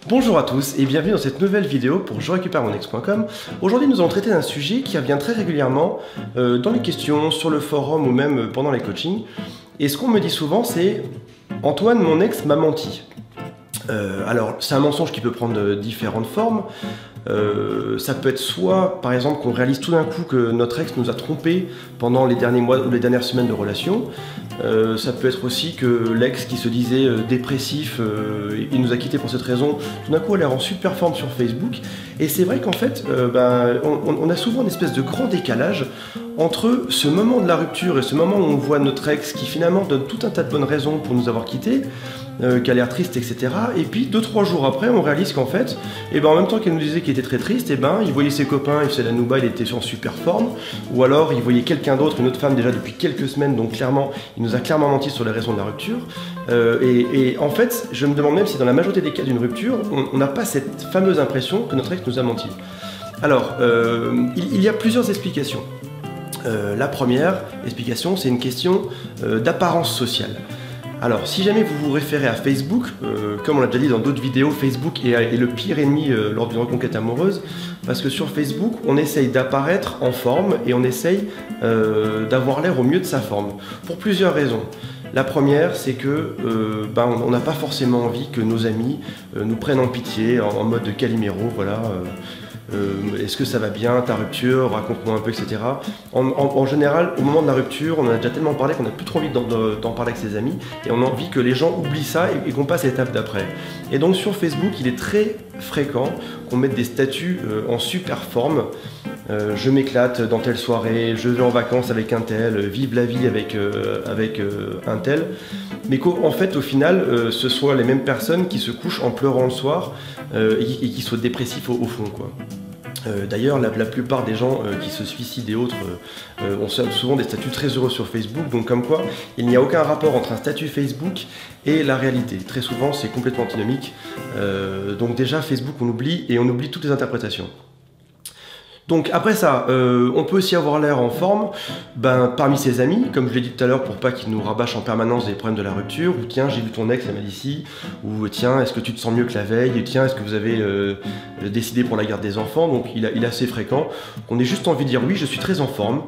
Bonjour à tous et bienvenue dans cette nouvelle vidéo pour je récupère mon ex.com. Aujourd'hui nous allons traiter d'un sujet qui revient très régulièrement dans les questions, sur le forum ou même pendant les coachings. Et ce qu'on me dit souvent c'est « Antoine, mon ex m'a menti ». Alors c'est un mensonge qui peut prendre différentes formes. Ça peut être soit par exemple qu'on réalise tout d'un coup que notre ex nous a trompés pendant les derniers mois ou les dernières semaines de relation. Ça peut être aussi que l'ex qui se disait dépressif, il nous a quittés pour cette raison, tout d'un coup elle est en super forme sur Facebook. Et c'est vrai qu'en fait on a souvent une espèce de grand décalage entre ce moment de la rupture et ce moment où on voit notre ex qui finalement donne tout un tas de bonnes raisons pour nous avoir quittés, qui a l'air triste, etc. Et puis 2-3 jours après, on réalise qu'en fait, en même temps qu'elle nous disait qu'il était très triste, il voyait ses copains, il faisait la nouba, il était en super forme, ou alors il voyait quelqu'un d'autre, une autre femme déjà depuis quelques semaines, donc clairement, il nous a clairement menti sur les raisons de la rupture. Et en fait, je me demande même si dans la majorité des cas d'une rupture, on n'a pas cette fameuse impression que notre ex nous a menti. Alors, il y a plusieurs explications. La première explication, c'est une question d'apparence sociale. Alors, si jamais vous vous référez à Facebook, comme on l'a déjà dit dans d'autres vidéos, Facebook est le pire ennemi lors d'une reconquête amoureuse, parce que sur Facebook, on essaye d'apparaître en forme et on essaye d'avoir l'air au mieux de sa forme, pour plusieurs raisons. La première, c'est que on n'a pas forcément envie que nos amis nous prennent en pitié, en mode Calimero, voilà. Est-ce que ça va bien, ta rupture, raconte-moi un peu, etc. En général, au moment de la rupture, on en a déjà tellement parlé qu'on n'a plus trop envie d'en parler avec ses amis et on a envie que les gens oublient ça et qu'on passe à l'étape d'après. Et donc sur Facebook, il est très fréquent qu'on mette des statuts en super forme. Je m'éclate dans telle soirée, je vais en vacances avec un tel, vive la vie avec un tel. Mais qu'en fait, au final, ce soit les mêmes personnes qui se couchent en pleurant le soir et qui soient dépressifs au fond, quoi. D'ailleurs, la plupart des gens qui se suicident et autres ont souvent des statuts très heureux sur Facebook, donc comme quoi il n'y a aucun rapport entre un statut Facebook et la réalité. Très souvent, c'est complètement antinomique. Donc déjà, Facebook, on oublie et on oublie toutes les interprétations. Donc après ça, on peut aussi avoir l'air en forme parmi ses amis, comme je l'ai dit tout à l'heure, pour pas qu'ils nous rabâchent en permanence des problèmes de la rupture, ou tiens, j'ai vu ton ex, elle m'a dit ci, ou tiens, est-ce que tu te sens mieux que la veille, et tiens, est-ce que vous avez décidé pour la garde des enfants. Donc il est assez fréquent qu'on ait juste envie de dire oui, je suis très en forme,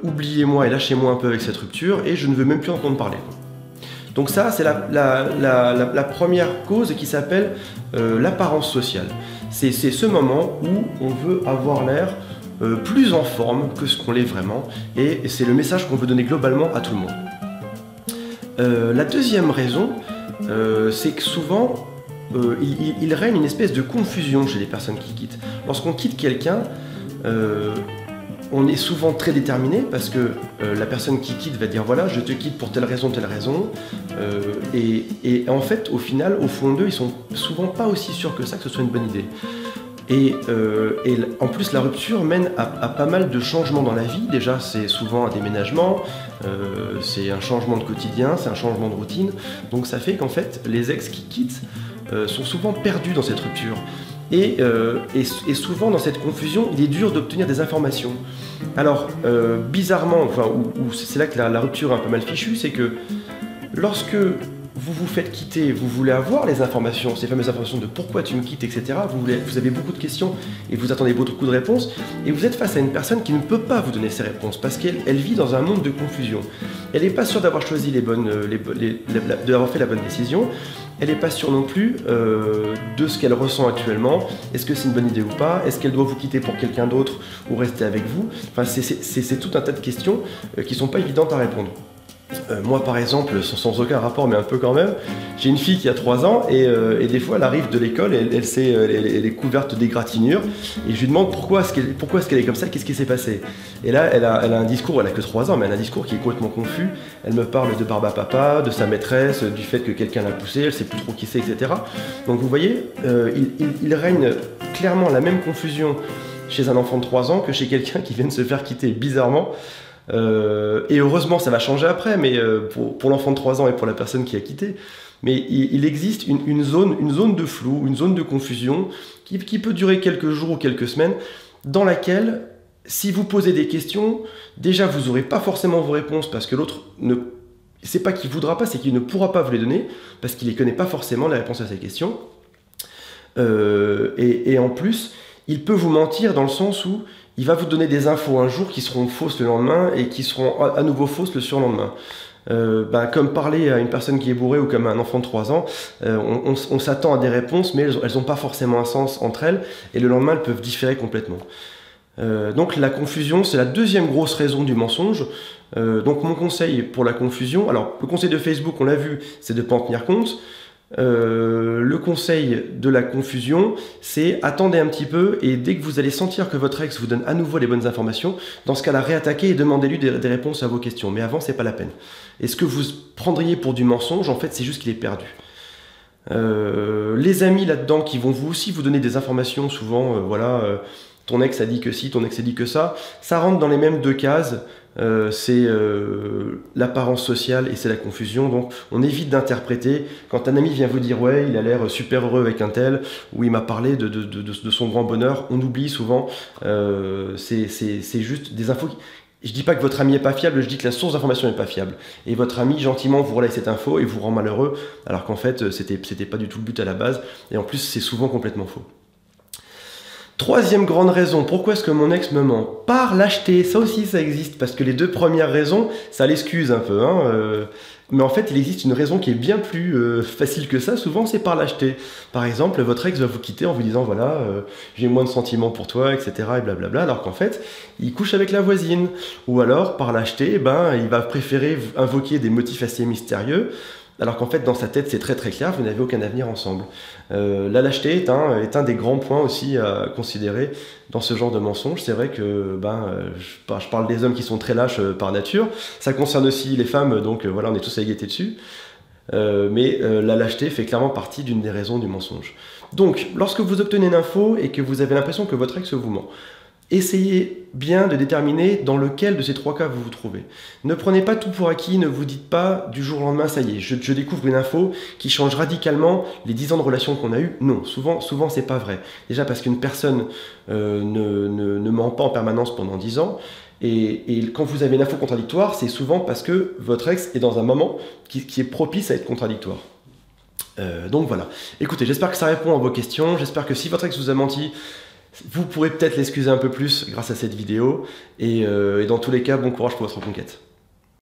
oubliez-moi et lâchez-moi un peu avec cette rupture, et je ne veux même plus entendre parler. Donc ça, c'est la première cause qui s'appelle l'apparence sociale. C'est ce moment où on veut avoir l'air plus en forme que ce qu'on l'est vraiment, et c'est le message qu'on veut donner globalement à tout le monde. La deuxième raison, c'est que souvent, il règne une espèce de confusion chez les personnes qui quittent. Lorsqu'on quitte quelqu'un, on est souvent très déterminé parce que la personne qui quitte va dire voilà, je te quitte pour telle raison, et en fait au final, au fond d'eux, ils sont souvent pas aussi sûrs que ça que ce soit une bonne idée. Et en plus la rupture mène à pas mal de changements dans la vie. Déjà c'est souvent un déménagement, c'est un changement de quotidien, c'est un changement de routine, donc ça fait qu'en fait les ex qui quittent sont souvent perdus dans cette rupture. Et souvent dans cette confusion, il est dur d'obtenir des informations. Alors, bizarrement, c'est là que la rupture est un peu mal fichue, c'est que lorsque vous vous faites quitter, vous voulez avoir les informations, ces fameuses informations de pourquoi tu me quittes, etc. Vous avez beaucoup de questions et vous attendez beaucoup de réponses, et vous êtes face à une personne qui ne peut pas vous donner ces réponses parce qu'elle vit dans un monde de confusion. Elle n'est pas sûre d'avoir choisi d'avoir fait la bonne décision. Elle n'est pas sûre non plus de ce qu'elle ressent actuellement. Est-ce que c'est une bonne idée ou pas? Est-ce qu'elle doit vous quitter pour quelqu'un d'autre ou rester avec vous? Enfin, c'est tout un tas de questions qui ne sont pas évidentes à répondre. Moi par exemple, sans aucun rapport mais un peu quand même, j'ai une fille qui a 3 ans et des fois elle arrive de l'école et elle est couverte d'égratignures et je lui demande pourquoi est-ce qu'elle est comme ça, qu'est-ce qui s'est passé. Et là elle a un discours, elle a que 3 ans mais elle a un discours qui est complètement confus. Elle me parle de Barba Papa, de sa maîtresse, du fait que quelqu'un l'a poussée, elle sait plus trop qui c'est, etc. Donc vous voyez, il règne clairement la même confusion chez un enfant de 3 ans que chez quelqu'un qui vient de se faire quitter bizarrement. Et heureusement ça va changer après, mais pour l'enfant de 3 ans et pour la personne qui a quitté, mais il existe une zone de flou, une zone de confusion qui peut durer quelques jours ou quelques semaines, dans laquelle si vous posez des questions, déjà vous n'aurez pas forcément vos réponses parce que l'autre c'est pas qu'il voudra pas, c'est qu'il ne pourra pas vous les donner parce qu'il ne connaît pas forcément les réponses à ces questions. Et en plus, il peut vous mentir dans le sens où il va vous donner des infos un jour qui seront fausses le lendemain et qui seront à nouveau fausses le surlendemain. Comme parler à une personne qui est bourrée ou comme à un enfant de 3 ans, on s'attend à des réponses, mais elles n'ont pas forcément un sens entre elles, et le lendemain, elles peuvent différer complètement. Donc la confusion, c'est la deuxième grosse raison du mensonge. Donc mon conseil pour la confusion, alors le conseil de Facebook, on l'a vu, c'est de ne pas en tenir compte. Le conseil de la confusion, c'est attendez un petit peu et dès que vous allez sentir que votre ex vous donne à nouveau les bonnes informations, dans ce cas-là, réattaquez et demandez-lui des réponses à vos questions. Mais avant, c'est pas la peine. Et ce que vous prendriez pour du mensonge, en fait, c'est juste qu'il est perdu. Les amis là-dedans qui vont vous aussi vous donner des informations, souvent, ton ex a dit que ci, ton ex a dit que ça rentre dans les mêmes deux cases. C'est l'apparence sociale et c'est la confusion, donc on évite d'interpréter. Quand un ami vient vous dire ouais il a l'air super heureux avec un tel, ou il m'a parlé de son grand bonheur, on oublie souvent. C'est juste des infos je dis pas que votre ami est pas fiable, je dis que la source d'information n'est pas fiable, et votre ami gentiment vous relaie cette info et vous rend malheureux, alors qu'en fait c'était pas du tout le but à la base, et en plus c'est souvent complètement faux. Troisième grande raison, pourquoi est-ce que mon ex me ment? Par lâcheté, ça aussi ça existe, parce que les deux premières raisons, ça l'excuse un peu, mais en fait il existe une raison qui est bien plus facile que ça, souvent c'est par lâcheté. Par exemple, votre ex va vous quitter en vous disant voilà, j'ai moins de sentiments pour toi, etc. et blablabla, alors qu'en fait, il couche avec la voisine. Ou alors, par lâcheté, il va préférer invoquer des motifs assez mystérieux, alors qu'en fait dans sa tête c'est très très clair, vous n'avez aucun avenir ensemble. La lâcheté est un des grands points aussi à considérer dans ce genre de mensonge. C'est vrai que je parle des hommes qui sont très lâches par nature, ça concerne aussi les femmes, donc voilà, on est tous à égalité dessus. Mais la lâcheté fait clairement partie d'une des raisons du mensonge. Donc lorsque vous obtenez une info et que vous avez l'impression que votre ex vous ment, essayez bien de déterminer dans lequel de ces trois cas vous vous trouvez. Ne prenez pas tout pour acquis, ne vous dites pas du jour au lendemain, ça y est, je découvre une info qui change radicalement les 10 ans de relation qu'on a eu. Non, souvent c'est pas vrai. Déjà parce qu'une personne ne ment pas en permanence pendant 10 ans. Et quand vous avez une info contradictoire, c'est souvent parce que votre ex est dans un moment qui est propice à être contradictoire. Donc voilà. Écoutez, j'espère que ça répond à vos questions. J'espère que si votre ex vous a menti, vous pourrez peut-être l'excuser un peu plus grâce à cette vidéo. Et dans tous les cas, bon courage pour votre conquête.